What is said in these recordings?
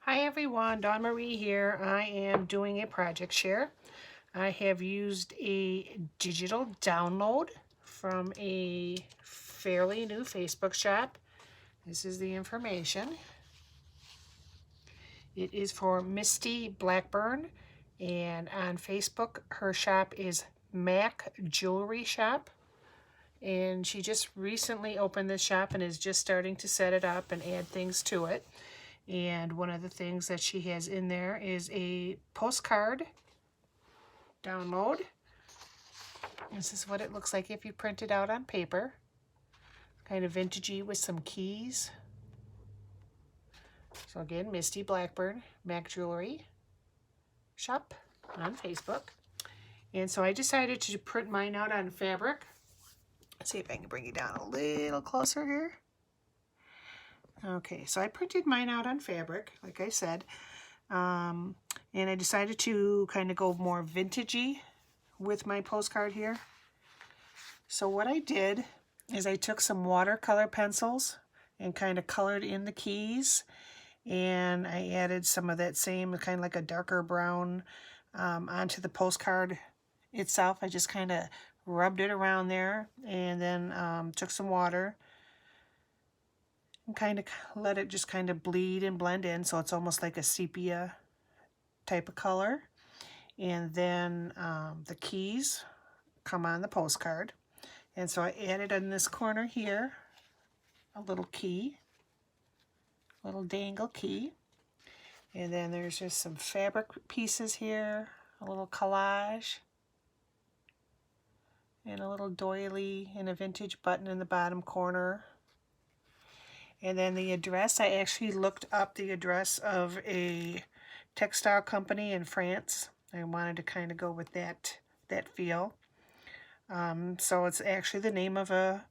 Hi everyone, Dawn Marie here. I am doing a project share. I have used a digital download from a fairly new Facebook shop. This is the information. It is for Misty Blackburn, and on Facebook her shop is MacJewelryShop. And she just recently opened this shop and is just starting to set it up and add things to it. And one of the things that she has in there is a postcard download. This is what it looks like if you print it out on paper. Kind of vintagey with some keys. So again, Misty Blackburn, Mac Jewelry Shop on Facebook. And so I decided to print mine out on fabric. Let's see if I can bring it down a little closer here. Okay, so I printed mine out on fabric, like I said, and I decided to kind of go more vintagey with my postcard here. So what I did is I took some watercolor pencils and kind of colored in the keys, and I added some of that same kind of like a darker brown onto the postcard itself. I just kind of rubbed it around there, and then took some water and kind of let it just kind of bleed and blend in, so it's almost like a sepia type of color. And then the keys come on the postcard, and so I added in this corner here a little key, little dangle key, and then there's just some fabric pieces here, a little collage, and a little doily and a vintage button in the bottom corner. And then the address, I actually looked up the address of a textile company in France. I wanted to kind of go with that feel. So it's actually the name of a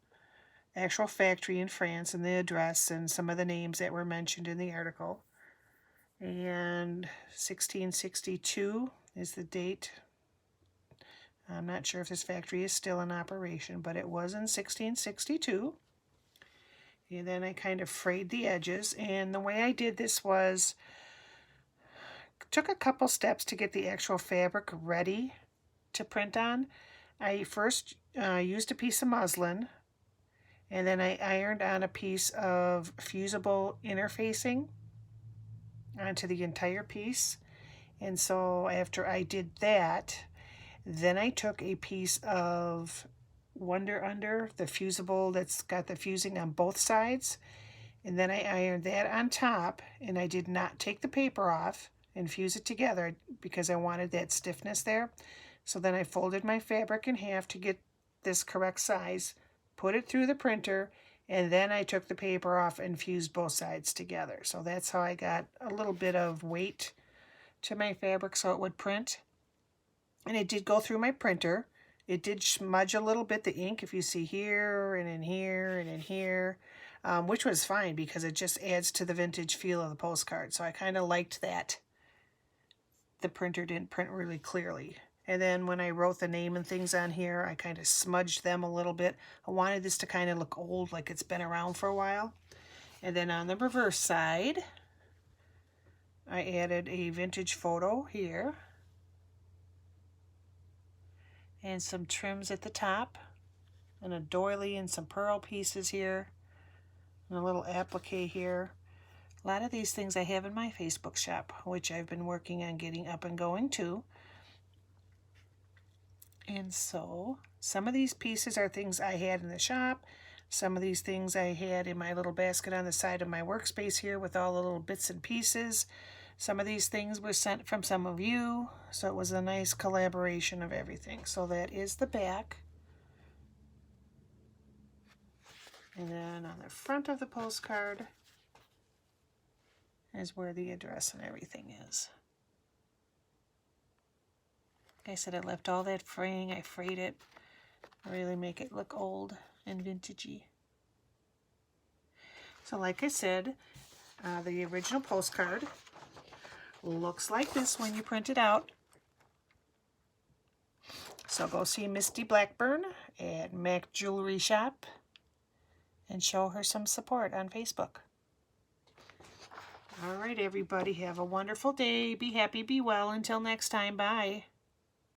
actual factory in France, and the address and some of the names that were mentioned in the article. And 1662 is the date. I'm not sure if this factory is still in operation, but it was in 1662. And then I kind of frayed the edges, and the way I did this was took a couple steps to get the actual fabric ready to print on. I first used a piece of muslin, and then I ironed on a piece of fusible interfacing onto the entire piece. And so after I did that, then I took a piece of Wonder Under, the fusible that's got the fusing on both sides, and then I ironed that on top, and I did not take the paper off and fuse it together because I wanted that stiffness there. So then I folded my fabric in half to get this correct size, put it through the printer, and then I took the paper off and fused both sides together. So that's how I got a little bit of weight to my fabric so it would print. And it did go through my printer. It did smudge a little bit, the ink, if you see here and in here and in here, which was fine because it just adds to the vintage feel of the postcard. So I kind of liked that the printer didn't print really clearly. And then when I wrote the name and things on here, I kind of smudged them a little bit. I wanted this to kind of look old, like it's been around for a while. And then on the reverse side, I added a vintage photo here, and some trims at the top, and a doily and some pearl pieces here, and a little applique here. A lot of these things I have in my Facebook shop, which I've been working on getting up and going too. And so some of these pieces are things I had in the shop. Some of these things I had in my little basket on the side of my workspace here with all the little bits and pieces. Some of these things were sent from some of you, so it was a nice collaboration of everything. So that is the back. And then on the front of the postcard is where the address and everything is. Like I said, I left all that fraying. I frayed it. Really make it look old and vintagey. So like I said, the original postcard looks like this when you print it out. So go see Misty Blackburn at Mac Jewelry Shop and show her some support on Facebook. All right. right, everybody, have a wonderful day. Be happy, be well. Until next time, bye.